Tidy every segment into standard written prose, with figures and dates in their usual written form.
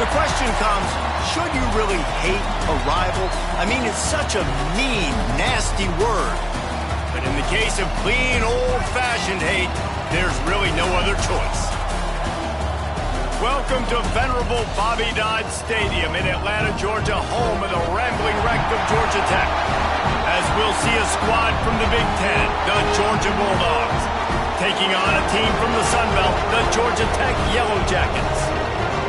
The question comes, should you really hate a rival? I mean, it's such a mean, nasty word. But in the case of clean, old-fashioned hate, there's really no other choice. Welcome to venerable Bobby Dodd Stadium in Atlanta, Georgia, home of the rambling wreck of Georgia Tech. As we'll see a squad from the Big Ten, the Georgia Bulldogs, taking on a team from the Sun Belt, the Georgia Tech Yellow Jackets.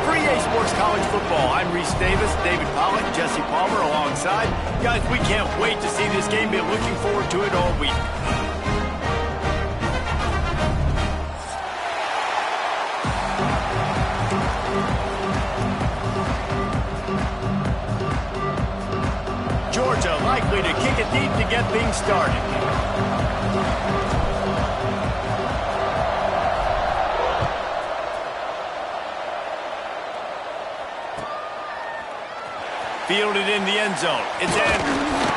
For EA Sports College Football, I'm Reese Davis, David Pollack, Jesse Palmer alongside. Guys, we can't wait to see this game. Been looking forward to it all week. Georgia likely to kick it deep to get things started. Fielded in the end zone. It's Andrews.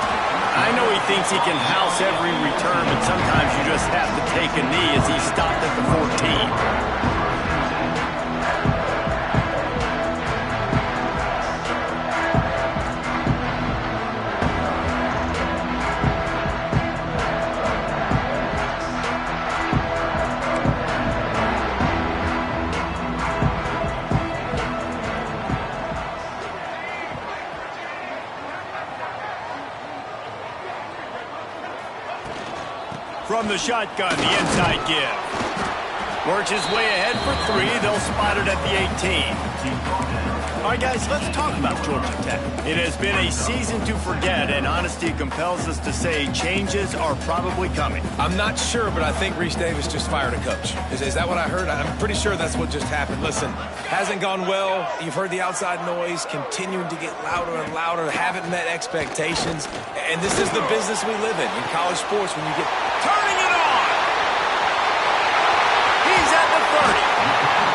I know he thinks he can house every return, but sometimes you just have to take a knee as he stopped at the 14. From the shotgun, the inside give. Works his way ahead for 3. They'll spot it at the 18. All right, guys, let's talk about Georgia Tech. It has been a season to forget, and honesty compels us to say changes are probably coming. I'm not sure, but I think Reese Davis just fired a coach. Is that what I heard? I'm pretty sure that's what just happened. Listen, hasn't gone well. You've heard the outside noise continuing to get louder and louder. Haven't met expectations. And this is the business we live in college sports when you get... Turning it on! He's at the 30.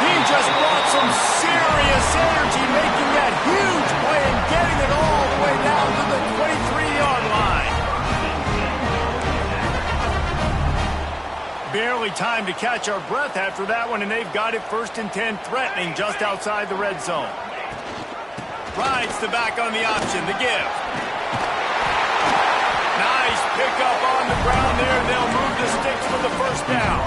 He just brought some serious energy, making that huge play and getting it all the way down to the 23-yard line. Barely time to catch our breath after that one, and they've got it 1st and 10, threatening just outside the red zone. Rides the back on the option, the give. Nice pickup on the ground there. They'll move the sticks for the first down.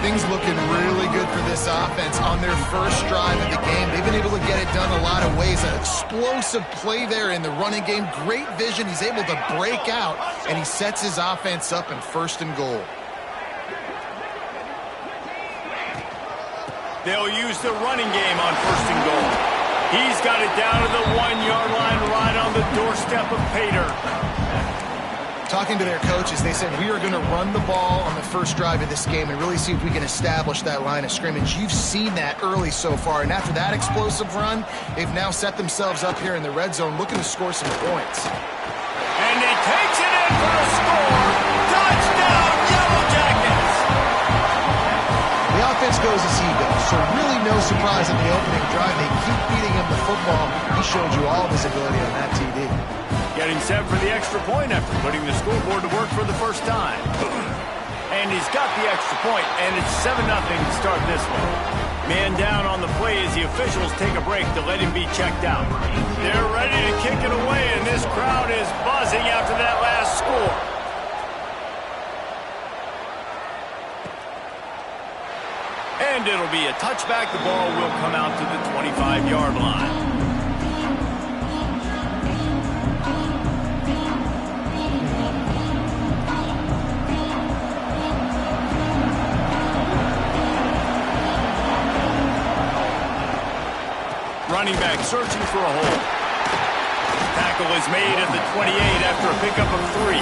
Things looking really good for this offense on their first drive of the game. They've been able to get it done a lot of ways. An explosive play there in the running game. Great vision. He's able to break out, and he sets his offense up in 1st and goal. They'll use the running game on 1st and goal. He's got it down to the 1-yard line right on the doorstep of Pater. Talking to their coaches, they said, we are going to run the ball on the first drive of this game and really see if we can establish that line of scrimmage. You've seen that early so far, and after that explosive run, they've now set themselves up here in the red zone looking to score some points. And he takes it in for a score. Touchdown, Yellow Jackets! The offense goes as he goes, so really no surprise in the opening drive. They keep feeding him the football. He showed you all of his ability on that TD. Getting set for the extra point after putting the scoreboard to work for the first time. And he's got the extra point, and it's 7-0 to start this one. Man down on the play as the officials take a break to let him be checked out. They're ready to kick it away, and this crowd is buzzing after that last score. And it'll be a touchback. The ball will come out to the 25-yard line. Running back searching for a hole. Tackle is made at the 28 after a pickup of 3.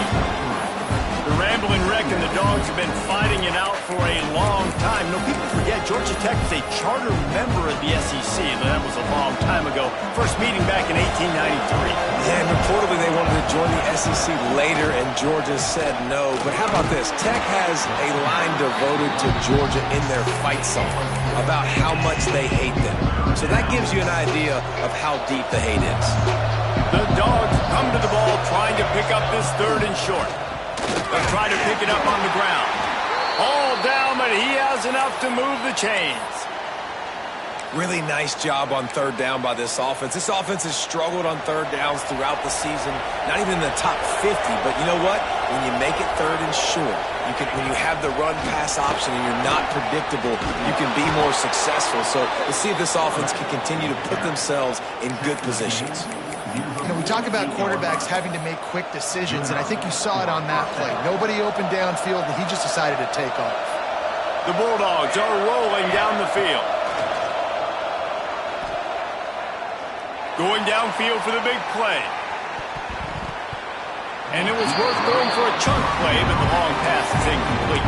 The rambling wreck and the Dogs have been fighting it out for a long time. No, people forget Georgia Tech is a charter member of the SEC. That was a long time ago. First meeting back in 1893. Yeah, and reportedly they wanted to join the SEC later, and Georgia said no. But how about this? Tech has a line devoted to Georgia in their fight song about how much they hate them. So that gives you an idea of how deep the hate is. The Dogs come to the ball trying to pick up this 3rd and short. They'll try to pick it up on the ground. All down, but he has enough to move the chains. Really nice job on third down by this offense. This offense has struggled on third downs throughout the season. Not even in the top 50, but you know what? When you make it third and short, when you have the run-pass option and you're not predictable, you can be more successful. So let's see if this offense can continue to put themselves in good positions. You know, we talk about quarterbacks having to make quick decisions, and I think you saw it on that play. Nobody opened downfield, and he just decided to take off. The Bulldogs are rolling down the field. Going downfield for the big play. And it was worth going for a chunk play, but the long pass is incomplete.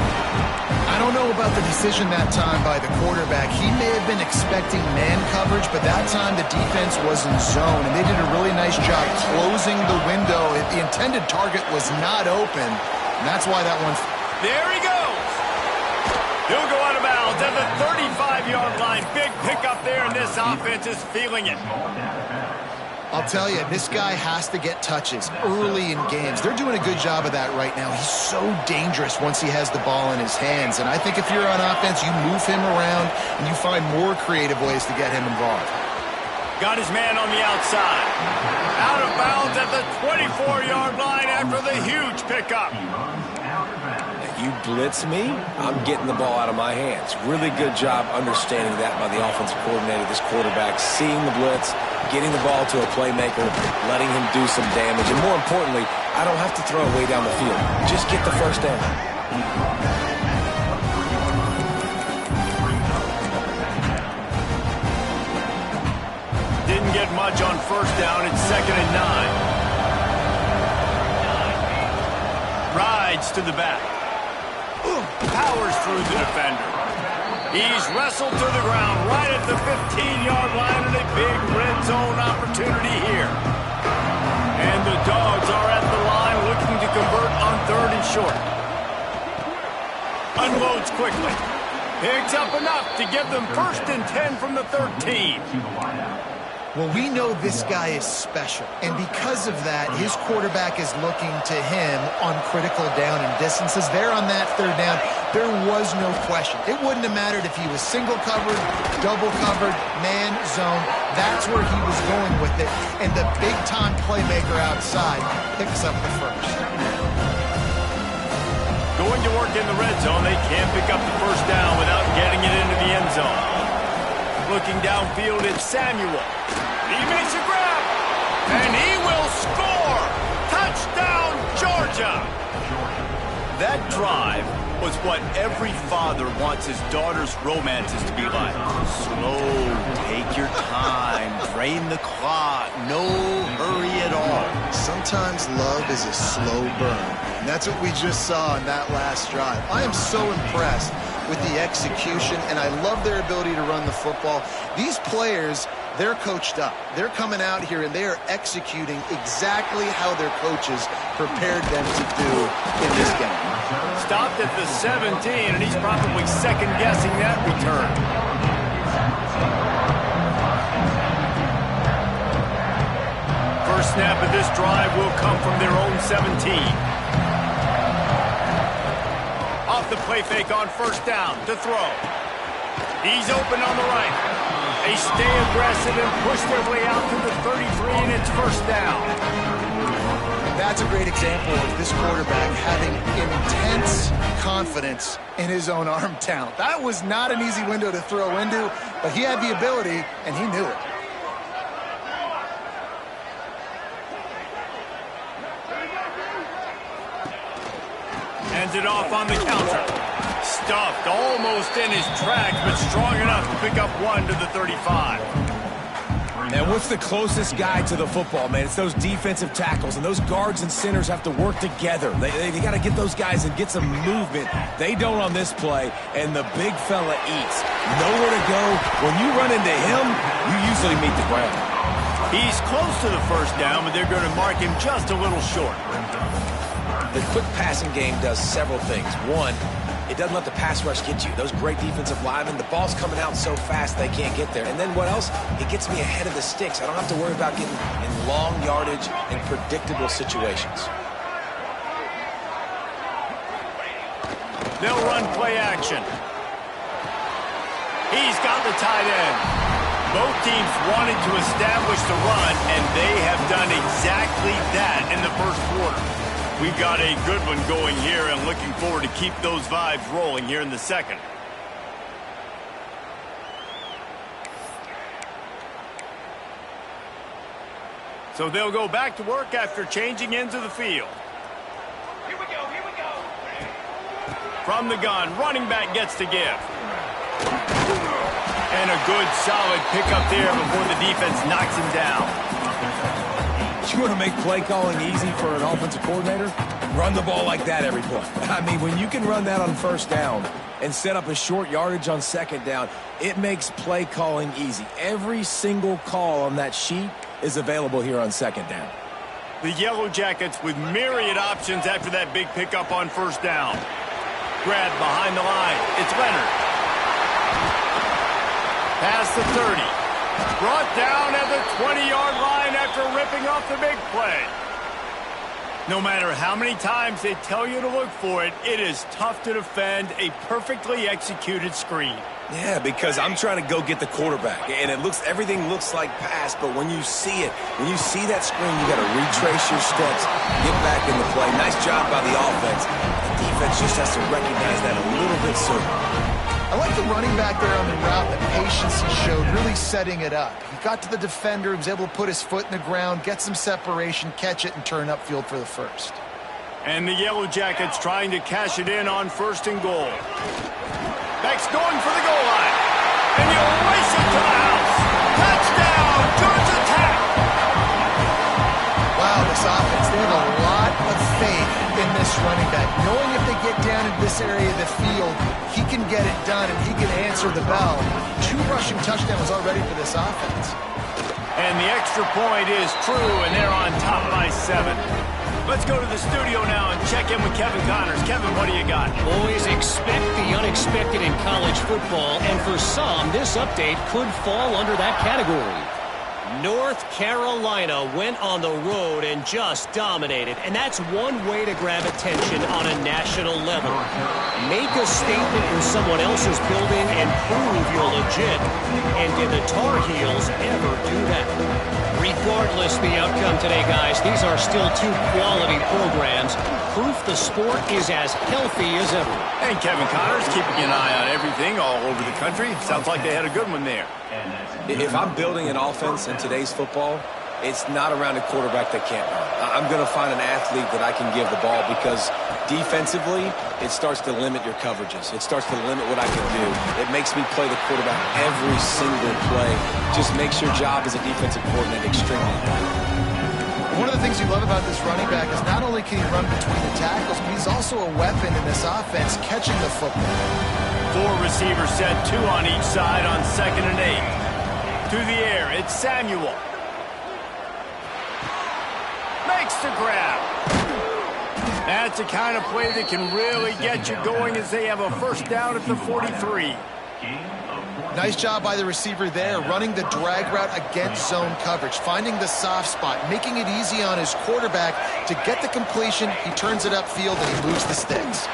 I don't know about the decision that time by the quarterback. He may have been expecting man coverage, but that time the defense was in zone, and they did a really nice job closing the window. The intended target was not open, and that's why that one... There he goes! He'll go out of bounds at the 35-yard line. Big pickup there, and this offense is feeling it. I'll tell you, this guy has to get touches early in games. They're doing a good job of that right now. He's so dangerous once he has the ball in his hands. And I think if you're on offense, you move him around and you find more creative ways to get him involved. Got his man on the outside. Out of bounds at the 24-yard line after the huge pickup. You blitz me, I'm getting the ball out of my hands. Really good job understanding that by the offensive coordinator, this quarterback, seeing the blitz, getting the ball to a playmaker, letting him do some damage. And more importantly, I don't have to throw it way down the field. Just get the first down. Didn't get much on first down. It's 2nd and 9. Rides to the back. Powers through the defender. He's wrestled to the ground right at the 15-yard line, and a big red zone opportunity here. And the Dogs are at the line looking to convert on 3rd and short. Unloads quickly. Picks up enough to give them 1st and 10 from the 13. Well, we know this guy is special, and because of that, his quarterback is looking to him on critical down and distances. There on that 3rd down, there was no question. It wouldn't have mattered if he was single covered, double covered, man, zone. That's where he was going with it, and the big-time playmaker outside picks up the first. Going to work in the red zone, they can't pick up the first down without getting it into the end zone. Looking downfield, it's Samuel. He makes a grab, and he will score! Touchdown, Georgia! That drive was what every father wants his daughter's romances to be like. Slow, take your time, drain the clock, no hurry at all. Sometimes love is a slow burn, and that's what we just saw in that last drive. I am so impressed with the execution, and I love their ability to run the football. These players, they're coached up. They're coming out here, and they are executing exactly how their coaches prepared them to do in this game. Stopped at the 17, and he's probably second-guessing that return. First snap of this drive will come from their own 17. Off the play fake on first down to throw. He's open on the right. They stay aggressive and push their way out to the 33, and it's first down. That's a great example of this quarterback having intense confidence in his own arm talent. That was not an easy window to throw into, but he had the ability, and he knew it. Hands it off on the counter. Stuffed almost in his tracks, but strong enough to pick up 1 to the 35. And what's the closest guy to the football, man? It's those defensive tackles, and those guards and centers have to work together. They got to get those guys and get some movement. They don't on this play, and the big fella eats. Nowhere to go. When you run into him, you usually meet the ground. He's close to the first down, but they're going to mark him just a little short. The quick passing game does several things. One, it doesn't let the pass rush get you. Those great defensive linemen, the ball's coming out so fast they can't get there. And then what else? It gets me ahead of the sticks. I don't have to worry about getting in long yardage and predictable situations. They'll run play action. He's got the tight end. Both teams wanted to establish the run, and they have done exactly that in the first quarter. We've got a good one going here and looking forward to keep those vibes rolling here in the second. So they'll go back to work after changing into the field. Here we go, here we go. From the gun, running back gets to give. And a good, solid pickup there before the defense knocks him down. You want to make play calling easy for an offensive coordinator? Run the ball like that every play. I mean, when you can run that on first down and set up a short yardage on second down, it makes play calling easy. Every single call on that sheet is available here on second down. The Yellow Jackets with myriad options after that big pickup on first down. Grab behind the line. It's Leonard. Past the 30. Brought down at the 20-yard line after ripping off the big play. No matter how many times they tell you to look for it, it is tough to defend a perfectly executed screen. Yeah, because I'm trying to go get the quarterback, and everything looks like pass, but when you see it, when you see that screen, you got to retrace your steps, get back in the play. Nice job by the offense. The defense just has to recognize that a little bit sooner. I like the running back there on the route, the patience he showed, really setting it up. He got to the defender, he was able to put his foot in the ground, get some separation, catch it, and turn upfield for the first. And the Yellow Jackets trying to cash it in on first and goal. Back's going for the goal line. And he'll race it to the house. Touchdown, Georgia Tech! Wow, this offense, they have a lot of faith in this running back. Knowing if they get down in this area of the field, he can get it done and he can answer the bell. 2 rushing touchdowns already for this offense. And the extra point is true, and they're on top by 7. Let's go to the studio now and check in with Kevin Connors. Kevin, what do you got? Boys, expect the unexpected in college football, and for some, this update could fall under that category. North Carolina went on the road and just dominated, and that's one way to grab attention on a national level. Make a statement in someone else's building and prove you're legit. And did the Tar Heels ever do that? Regardless the outcome today, guys, these are still 2 quality programs. Proof the sport is as healthy as ever. And Kevin Connors keeping an eye on everything all over the country. Sounds like they had a good one there. If I'm building an offense in today's football, it's not around a quarterback that can't run. I'm going to find an athlete that I can give the ball because defensively, it starts to limit your coverages. It starts to limit what I can do. It makes me play the quarterback every single play. Just makes your job as a defensive coordinator extremely important. One of the things you love about this running back is not only can he run between the tackles, but he's also a weapon in this offense, catching the football. 4 receivers set, 2 on each side on 2nd and 8. To the air, it's Samuel. Makes the grab. That's the kind of play that can really get you going as they have a first down at the 43. Nice job by the receiver there, running the drag route against zone coverage, finding the soft spot, making it easy on his quarterback to get the completion. He turns it upfield and he moves the sticks.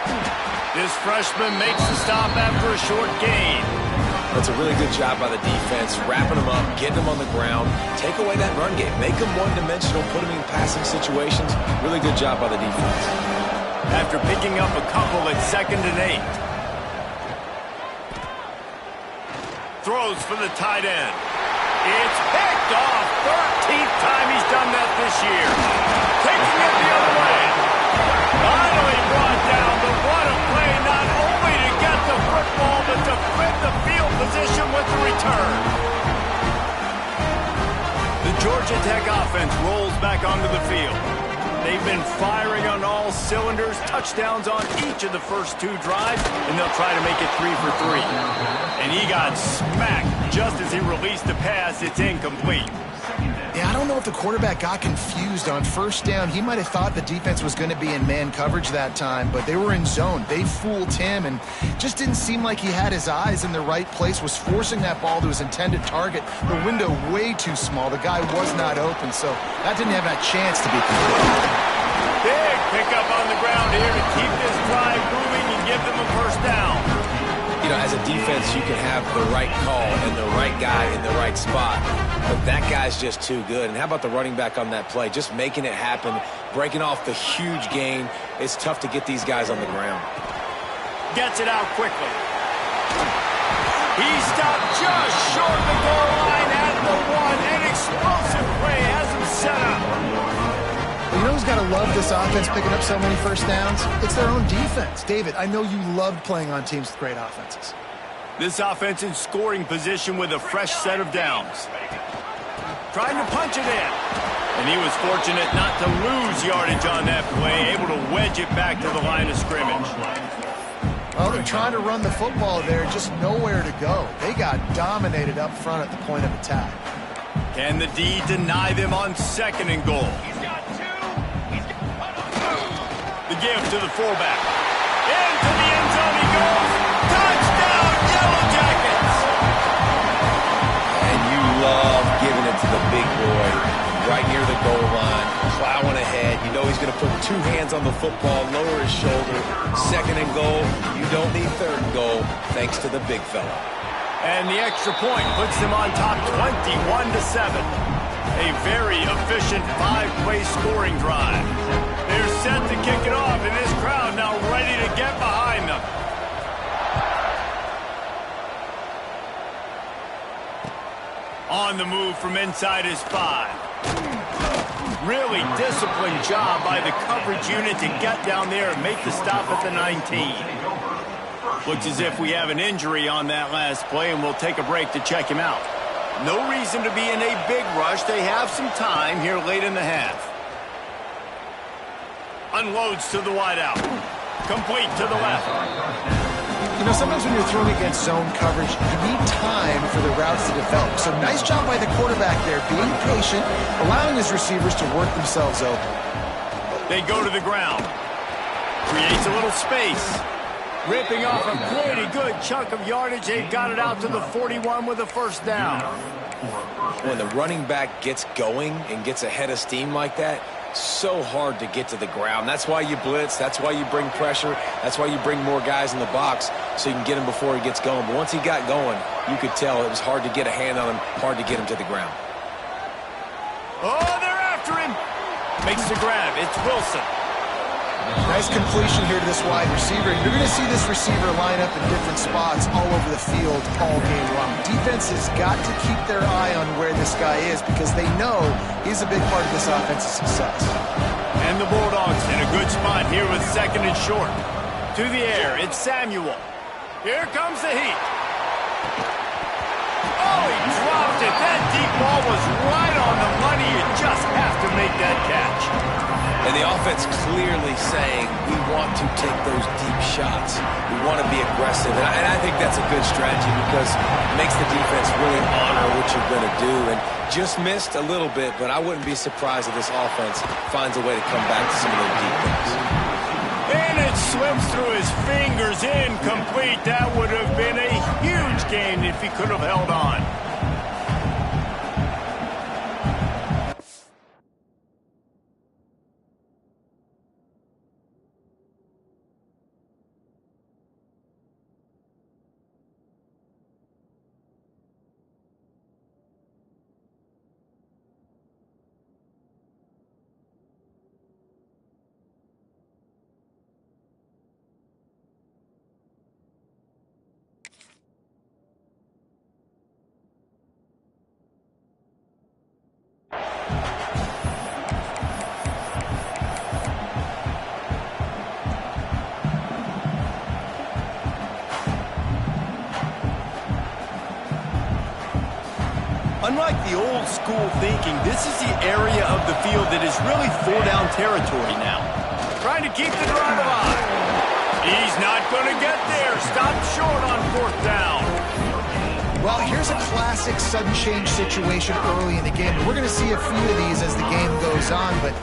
This freshman makes the stop after a short gain. That's a really good job by the defense, wrapping them up, getting them on the ground, take away that run game, make them one-dimensional, put them in passing situations. Really good job by the defense. After picking up a couple at 2nd and 8. Throws for the tight end. It's picked off. 13th time he's done that this year. Taking it the other way. Finally brought down, but what a play, not only to get the football, but to flip the field position with the return. The Georgia Tech offense rolls back onto the field. They've been firing on all cylinders, touchdowns on each of the first 2 drives, and they'll try to make it 3 for 3. And he got smacked just as he released the pass. It's incomplete. Yeah, I don't know if the quarterback got confused on first down. He might have thought the defense was going to be in man coverage that time, but they were in zone. They fooled him and just didn't seem like he had his eyes in the right place, was forcing that ball to his intended target. The window way too small. The guy was not open, so that didn't have that chance to be complete. Big pickup on the ground here to keep this drive moving and give them a first down. You know, as a defense, you can have the right call and the right guy in the right spot, but that guy's just too good. And how about the running back on that play? Just making it happen, breaking off the huge gain. It's tough to get these guys on the ground. Gets it out quickly. He stopped just short of the goal line at the 1. An explosive play has him set up. You know who's got to love this offense picking up so many first downs? It's their own defense. David, I know you loved playing on teams with great offenses. This offense in scoring position with a fresh set of downs. Trying to punch it in. And he was fortunate not to lose yardage on that play, able to wedge it back to the line of scrimmage. Well, they're trying to run the football there, just nowhere to go. They got dominated up front at the point of attack. Can the D deny them on 2nd and goal? The give to the fullback. Into the end zone he goes. Touchdown, Yellow Jackets! And you love giving it to the big boy right near the goal line, plowing ahead. You know he's going to put 2 hands on the football, lower his shoulder. 2nd and goal. You don't need 3rd and goal, thanks to the big fella. And the extra point puts them on top 21-7. A very efficient 5-play scoring drive. They're set to kick it off, and this crowd now ready to get behind them. On the move from inside his 5. Really disciplined job by the coverage unit to get down there and make the stop at the 19. Looks as if we have an injury on that last play, and we'll take a break to check him out. No reason to be in a big rush. They have some time here late in the half. Unloads to the wideout. Complete to the left. You know, sometimes when you're throwing against zone coverage, you need time for the routes to develop. So nice job by the quarterback there, being patient, allowing his receivers to work themselves open. They go to the ground. Creates a little space. Ripping off a pretty good chunk of yardage. They've got it out to the 41 with a first down. When the running back gets going and gets ahead of steam like that, so hard to get to the ground. That's why you blitz. That's why you bring pressure. That's why you bring more guys in the box so you can get him before he gets going. But once he got going, you could tell it was hard to get a hand on him, hard to get him to the ground. Oh, they're after him. Makes the grab. It's Wilson. Nice completion here to this wide receiver. You're going to see this receiver line up in different spots all over the field all game long. Defense has got to keep their eye on where this guy is because they know he's a big part of this offense's success. And the Bulldogs in a good spot here with 2nd and short. To the air, it's Samuel. Here comes the heat. Oh, he dropped it. That deep ball was right on the money. You just have to make that catch. And the offense clearly saying, we want to take those deep shots. We want to be aggressive. And I think that's a good strategy because it makes the defense really honor what you're going to do. And just missed a little bit, but I wouldn't be surprised if this offense finds a way to come back to some of those deep things. And it slips through his fingers, incomplete. That would have been a huge gain if he could have held on. Unlike the old school thinking, this is the area of the field that is really 4-down territory now. Trying to keep the drive alive. He's not going to get there. Stopped short on 4th down. Well, here's a classic sudden change situation early in the game. We're going to see a few of these as the game goes on, but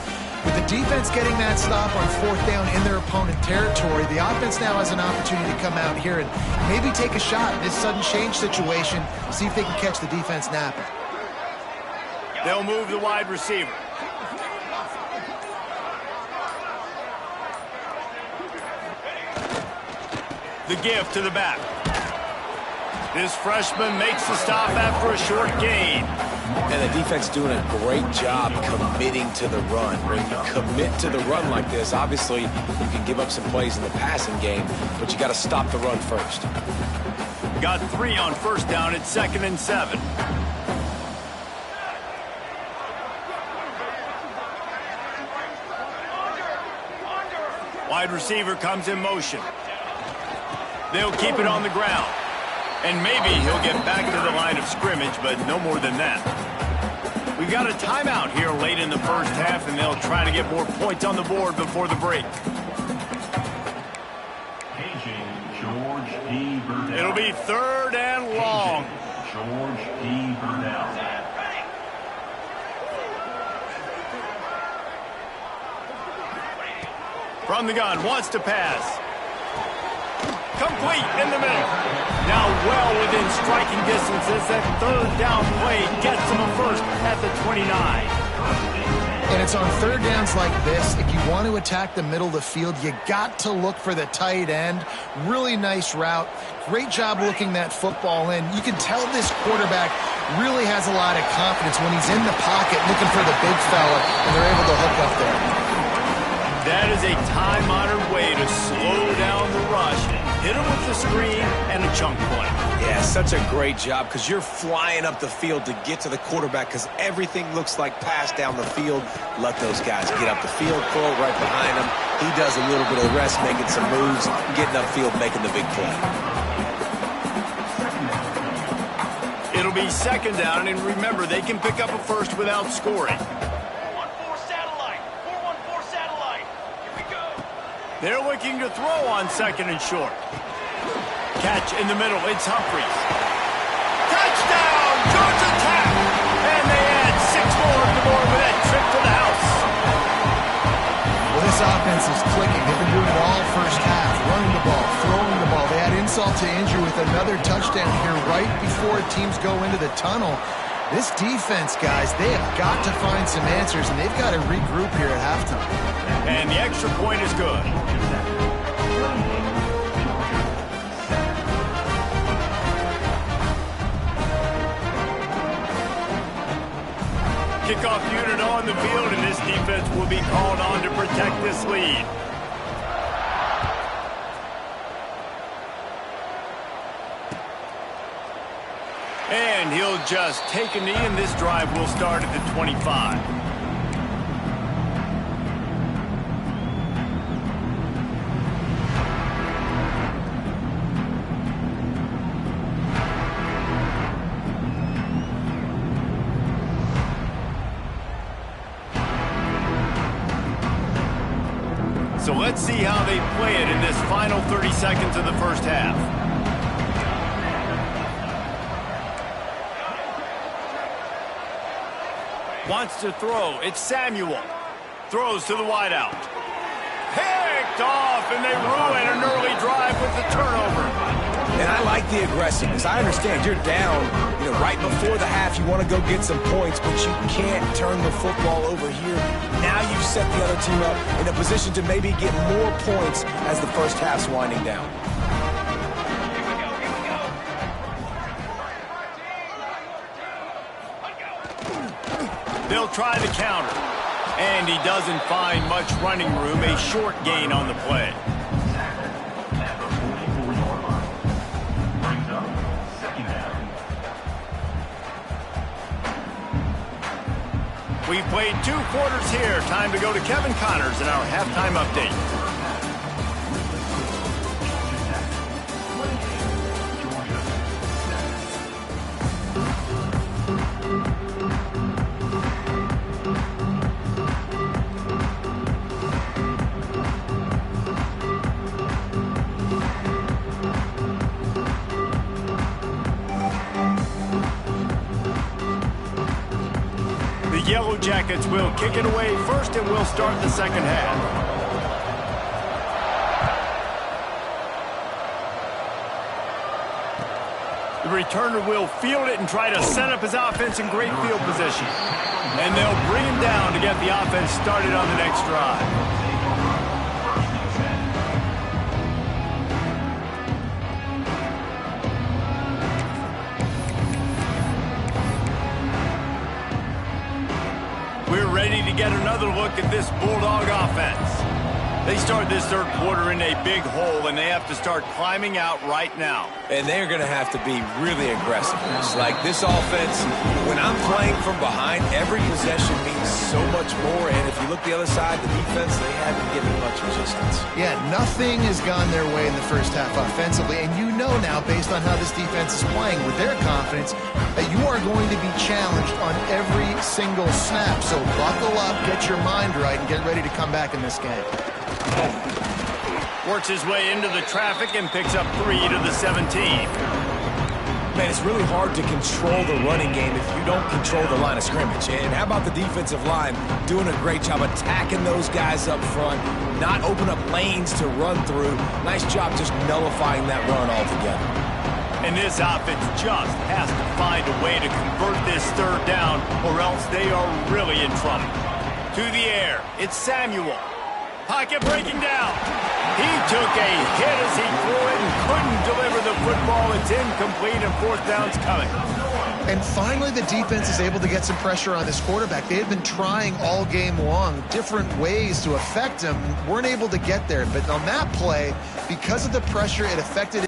with the defense getting that stop on 4th down in their opponent territory, the offense now has an opportunity to come out here and maybe take a shot in this sudden change situation, see if they can catch the defense napping. They'll move the wide receiver. The give to the back. This freshman makes the stop after a short gain. And the defense doing a great job committing to the run. When you commit to the run like this, obviously you can give up some plays in the passing game, but you got to stop the run first. Got 3 on first down at 2nd and 7. Wide receiver comes in motion. They'll keep it on the ground. And maybe he'll get back to the line of scrimmage, but no more than that. We've got a timeout here late in the first half, and they'll try to get more points on the board before the break. It'll be 3rd and long. George D. Burnell. From the gun, wants to pass. Complete in the middle. Now well within striking distance as that 3rd down play gets him a first at the 29. And it's on 3rd downs like this, if you want to attack the middle of the field, you got to look for the tight end. Really nice route. Great job looking that football in. You can tell this quarterback really has a lot of confidence when he's in the pocket looking for the big fella, and they're able to hook up there. That is a time-honored way to slow down the rush. Hit him with the screen and a chunk play. Yeah, such a great job because you're flying up the field to get to the quarterback because everything looks like pass down the field. Let those guys get up the field, throw it right behind him. He does a little bit of the rest, making some moves, getting upfield, making the big play. It'll be 2nd down, and remember, they can pick up a first without scoring. They're looking to throw on 2nd and short. Catch in the middle. It's Humphries. Touchdown, Georgia Tech! And they add 6 more to the board with that trip to the house. Well, this offense is clicking. They've been doing it all first half. Running the ball, throwing the ball. They had insult to injury with another touchdown here right before teams go into the tunnel. This defense, guys, they have got to find some answers, and they've got to regroup here at halftime. And the extra point is good. Kickoff unit on the field, and this defense will be called on to protect this lead. And he'll just take a knee, and this drive will start at the 25. So let's see how they play it in this final 30 seconds of the first half. Wants to throw. It's Samuel. Throws to the wideout. Picked off, and they ruin an early drive with the turnover. And I like the aggressiveness. I understand you're down, right before the half. You want to go get some points, but you can't turn the football over here. Now you've set the other team up in a position to maybe get more points as the first half's winding down. They'll try the counter. And he doesn't find much running room. A short gain on the play. We've played 2 quarters here. Time to go to Kevin Connors in our halftime update. Yellow Jackets will kick it away first, and we'll start the second half. The returner will field it and try to set up his offense in great field position. And they'll bring him down to get the offense started on the next drive. We're ready to get another look at this Bulldog offense. They start this third quarter in a big hole, and they have to start climbing out right now. And they're going to have to be really aggressive. It's like this offense, when I'm playing from behind, every possession means so much more. And if you look the other side, the defense, they haven't given much resistance. Yeah, nothing has gone their way in the first half offensively. And you know now, based on how this defense is playing with their confidence, that you are going to be challenged on every single snap. So buckle up, get your mind right, and get ready to come back in this game. Works his way into the traffic and picks up 3 to the 17. Man, it's really hard to control the running game if you don't control the line of scrimmage. And how about the defensive line doing a great job attacking those guys up front, not open up lanes to run through. Nice job just nullifying that run altogether. And this offense just has to find a way to convert this third down, or else they are really in trouble. To the air, it's Samuel. Pocket breaking down. He took a hit as he threw it and couldn't deliver the football. It's incomplete and fourth down's coming. And finally, the defense is able to get some pressure on this quarterback. They had been trying all game long different ways to affect him. Weren't able to get there. But on that play, because of the pressure, it affected him.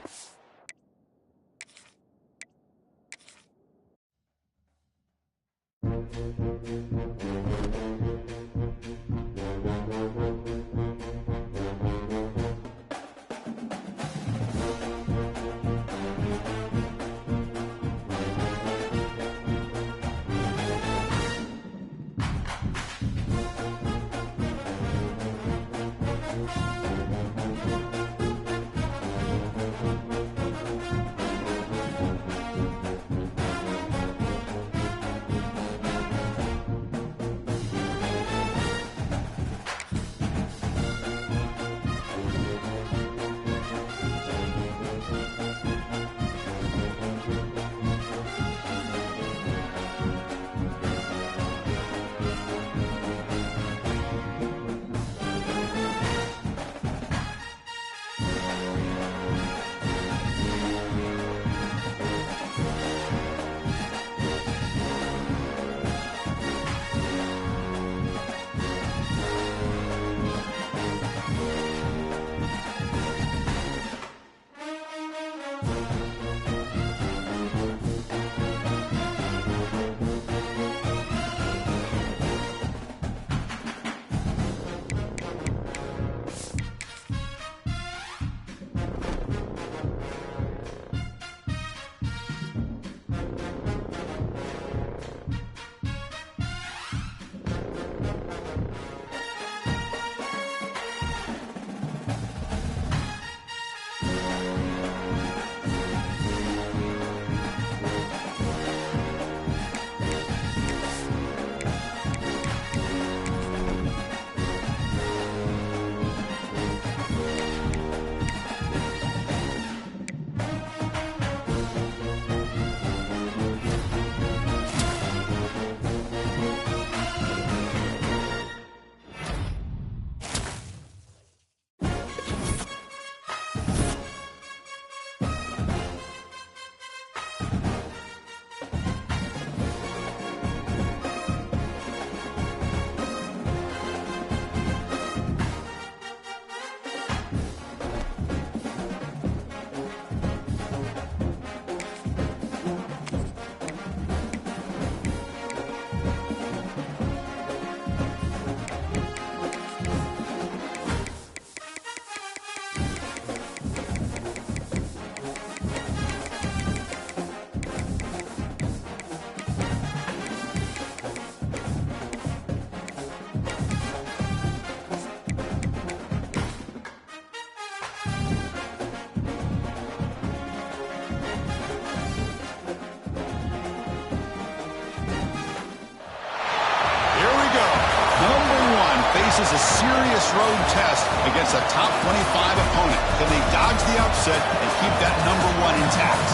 Faces a serious road test against a top 25 opponent. Can they dodge the upset and keep that #1 intact?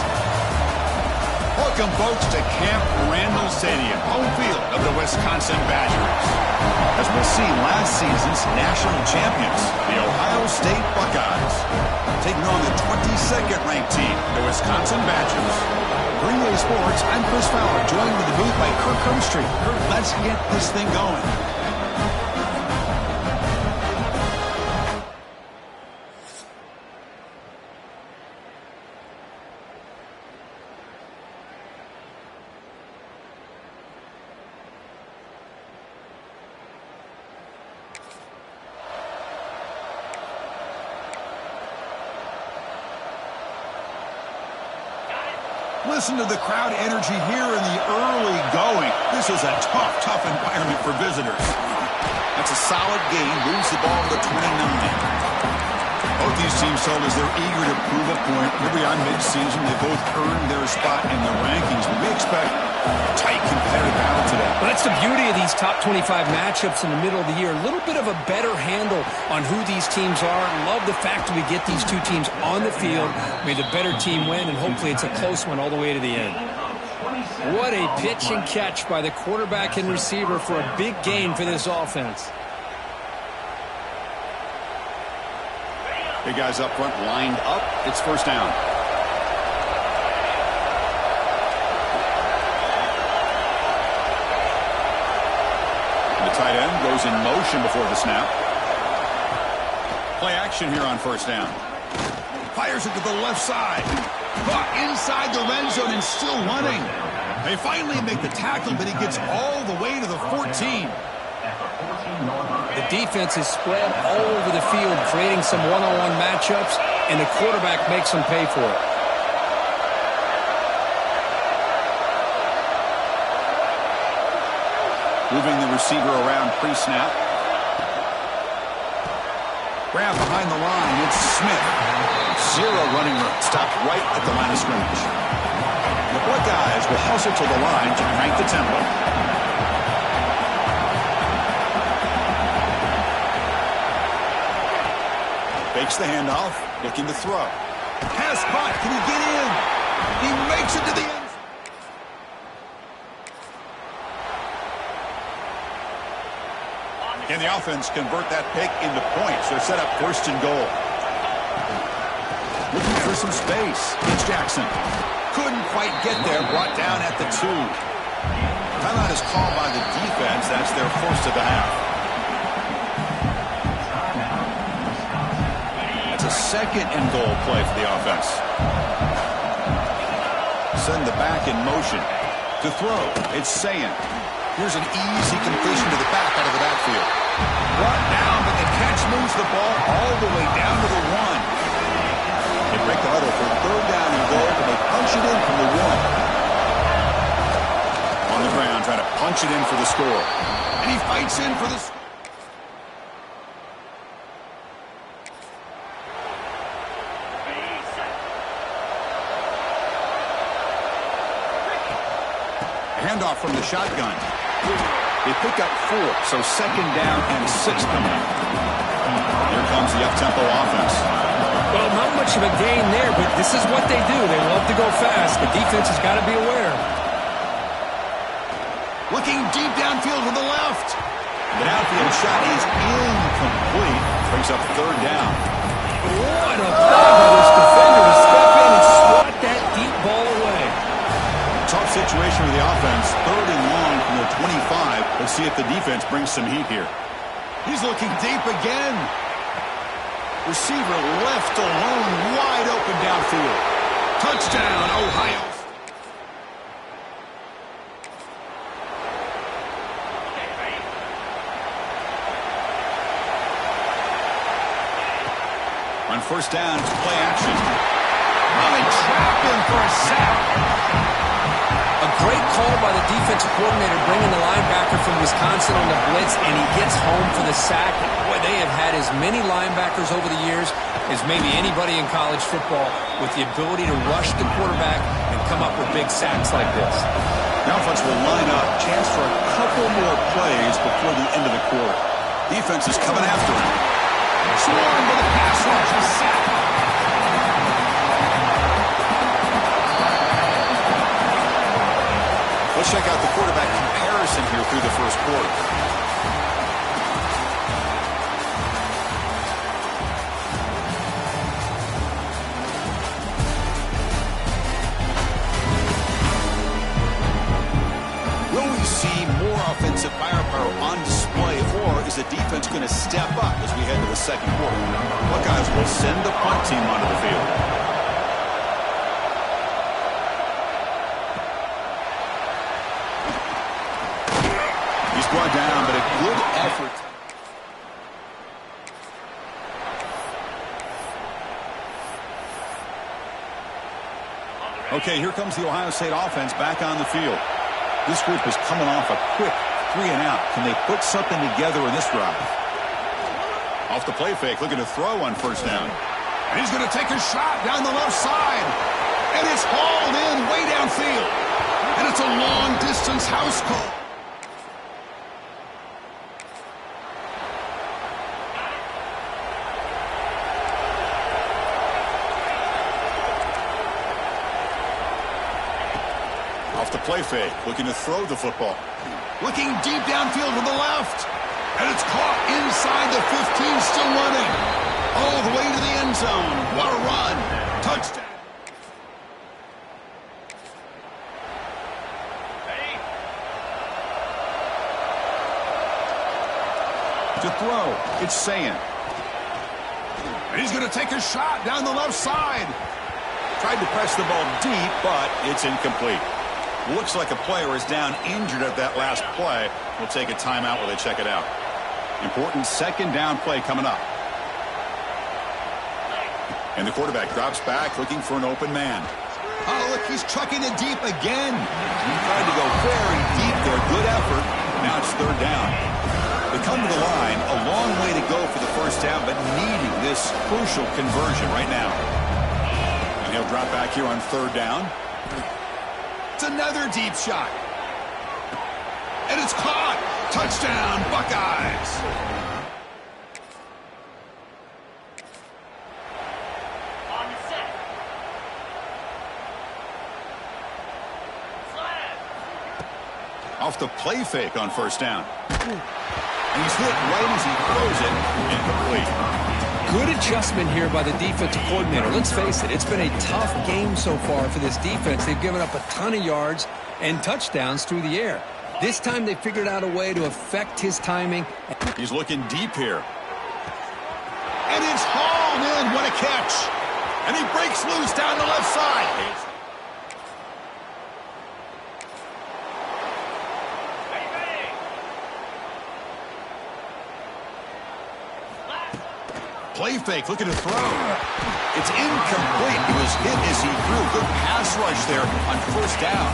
Welcome, folks, to Camp Randall Stadium, home field of the Wisconsin Badgers. As we'll see, last season's national champions, the Ohio State Buckeyes, taking on the 22nd ranked team, the Wisconsin Badgers. For EA Sports, I'm Chris Fowler, joined in the booth by Kirk Hermstreet. Kirk, let's get this thing going. Listen to the crowd energy here in the early going. This is a tough environment for visitors. That's a solid gain. Moves the ball to the 29. Both these teams told us they're eager to prove a point. Here we are mid-season. They both earned their spot in the rankings. But we expect a tight competitive battle today. Well, that's the beauty of these top 25 matchups in the middle of the year. A little bit of a better handle on who these teams are. Love the fact that we get these two teams on the field. May the better team win, and hopefully it's a close one all the way to the end. What a pitch and catch by the quarterback and receiver for a big gain for this offense. Big guys up front lined up. It's first down. The tight end goes in motion before the snap. Play action here on first down. Fires it to the left side. Caught inside the red zone and still running. They finally make the tackle, but he gets all the way to the 14. The defense is spread all over the field, creating some one-on-one matchups, and the quarterback makes them pay for it. Moving the receiver around pre-snap. Grab behind the line. It's Smith. Zero running room. Stopped right at the line of scrimmage. The Buckeyes will hustle to the line to crank the tempo. Fakes the handoff, looking to throw. Pass caught. Can he get in? He makes it to the end. Can the offense convert that pick into points? They're set up first and goal. Looking for some space. It's Jackson. Couldn't quite get there. Brought down at the 2. Timeout is called by the defense. That's their first of the half. A second and goal play for the offense. Send the back in motion. To throw, it's Sayin. Here's an easy completion to the back out of the backfield. Brought down, but the catch moves the ball all the way down to the 1. They break the huddle for third down and goal, and they punch it in from the 1. On the ground, trying to punch it in for the score. And he fights in for the score. Handoff from the shotgun. They pick up 4, so second down and 6 coming up. Here comes the up-tempo offense. Well, not much of a gain there, but this is what they do. They love to go fast. The defense has got to be aware. Looking deep downfield to the left. The downfield shot is incomplete. Brings up third down. What a play by this defender to step in and swat that deep ball away. Tough situation with the offense. Third and long from the 25. Let's see if the defense brings some heat here. He's looking deep again. Receiver left alone, wide open downfield. Touchdown, Ohio. On first down, it's play action. Oh, they trap him for a sack. A great call by the defensive coordinator bringing the linebacker from Wisconsin on the blitz, and he gets home for the sack. Boy, they have had as many linebackers over the years as maybe anybody in college football with the ability to rush the quarterback and come up with big sacks like this. The offense will line up. Chance for a couple more plays before the end of the quarter. Defense is coming after him. Swarmed by the pass rush. A sack. Let's check out the quarterback comparison here through the first quarter. firepower on display, or is the defense going to step up as we head to the second quarter? Buckeyes will send the punt team onto the field. He's brought down, but a good effort. Okay, here comes the Ohio State offense back on the field. This group is coming off a quick 3-and-out. Can they put something together in this drive? Off the play fake, looking to throw on first down. And he's going to take a shot down the left side. And it's hauled in way downfield. And it's a long-distance house call. Off the play fake, looking to throw the football. Looking deep downfield to the left. And it's caught inside the 15, still running. All the way to the end zone. What a run. Touchdown. To throw, it's Sayin. And he's going to take a shot down the left side. Tried to press the ball deep, but it's incomplete. Looks like a player is down injured at that last play. We'll take a timeout while they check it out. Important second down play coming up. And the quarterback drops back looking for an open man. Oh, look, he's trucking it deep again. He tried to go very deep there. Good effort. Now it's third down. They come to the line, a long way to go for the first down, but needing this crucial conversion right now. And he'll drop back here on third down. It's another deep shot. And it's caught. Touchdown, Buckeyes. On the set. Slide. Off the play fake on first down. And he's hit right as he throws it. Incomplete. Good adjustment here by the defensive coordinator. Let's face it, it's been a tough game so far for this defense. They've given up a ton of yards and touchdowns through the air. This time they figured out a way to affect his timing. He's looking deep here. And it's hauled in. What a catch. And he breaks loose down the left side. Play fake, looking to throw. It's incomplete. He was hit as he threw. Good pass rush there on first down.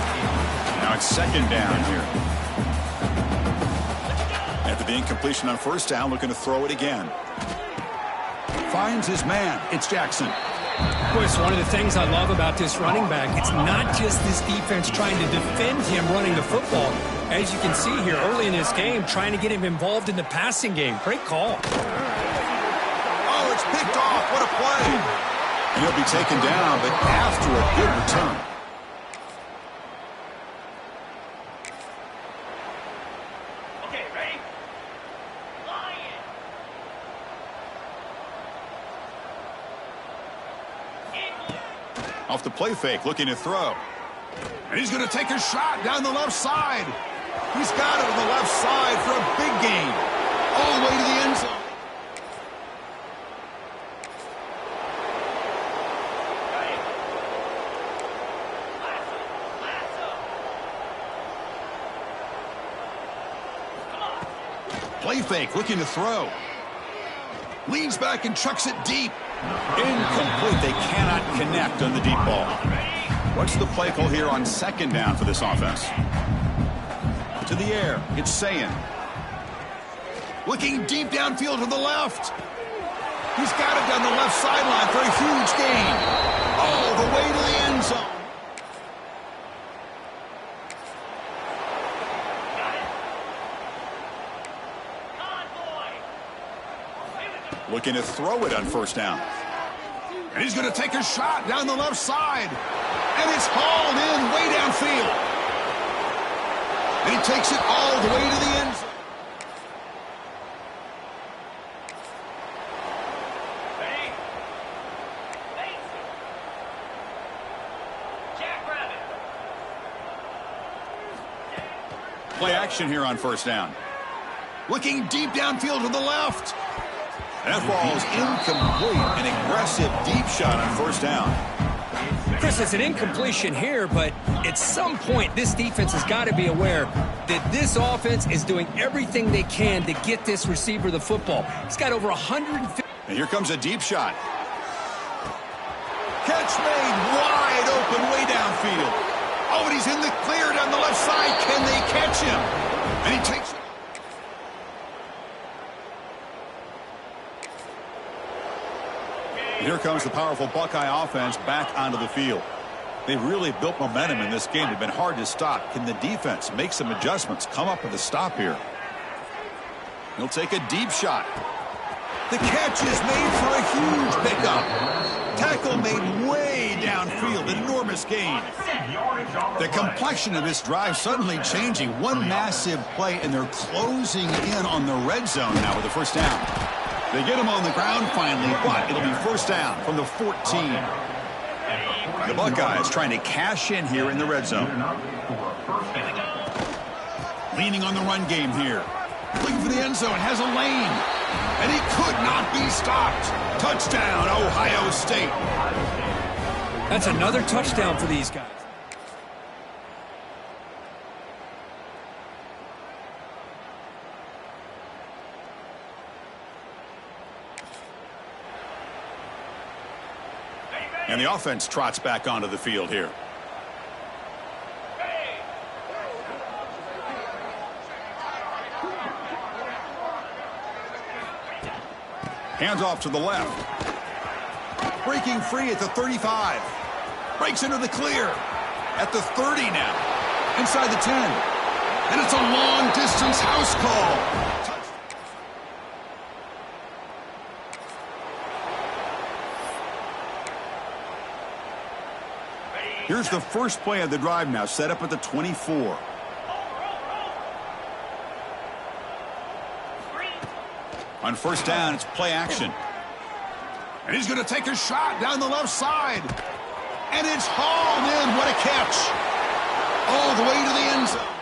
Now it's second down here. After the incompletion on first down, looking to throw it again. Finds his man. It's Jackson. Boy, it's one of the things I love about this running back. It's not just this defense trying to defend him running the football. As you can see here early in this game, trying to get him involved in the passing game. Great call. It's picked off. What a play. And he'll be taken down, but after a good return. Okay, ready? Lion. Off the play fake, looking to throw. And he's going to take a shot down the left side. He's got it on the left side for a big gain. All the way to the end zone. Play fake, looking to throw. Leans back and chucks it deep. Incomplete. They cannot connect on the deep ball. What's the play call here on second down for this offense? To the air. It's Sayin. Looking deep downfield to the left. He's got it down the left sideline for a huge gain. All the way to the end zone. Looking to throw it on first down. And he's going to take a shot down the left side. And it's hauled in way downfield. And he takes it all the way to the end zone. Play action here on first down. Looking deep downfield to the left. That ball is incomplete. An aggressive deep shot on first down. Chris, it's an incompletion here, but at some point, this defense has got to be aware that this offense is doing everything they can to get this receiver the football. He's got over 150. And here comes a deep shot. Catch made wide open way downfield. Oh, and he's in the clear down the left side. Can they catch him? And he takes... Here comes the powerful Buckeye offense back onto the field. They've really built momentum in this game. They've been hard to stop. Can the defense make some adjustments, come up with a stop here? He'll take a deep shot. The catch is made for a huge pickup. Tackle made way downfield. Enormous gain. The complexion of this drive suddenly changing. One massive play, and they're closing in on the red zone now with the first down. They get him on the ground finally, but it'll be first down from the 14. The Buckeyes trying to cash in here in the red zone. Leaning on the run game here. Looking for the end zone, has a lane. And he could not be stopped. Touchdown, Ohio State. That's another touchdown for these guys. And the offense trots back onto the field here. Hands off to the left. Breaking free at the 35. Breaks into the clear. At the 30 now. Inside the 10. And it's a long-distance house call. Here's the first play of the drive now, set up at the 24. On first down, it's play action. And he's going to take a shot down the left side. And it's hauled in. What a catch. All the way to the end zone.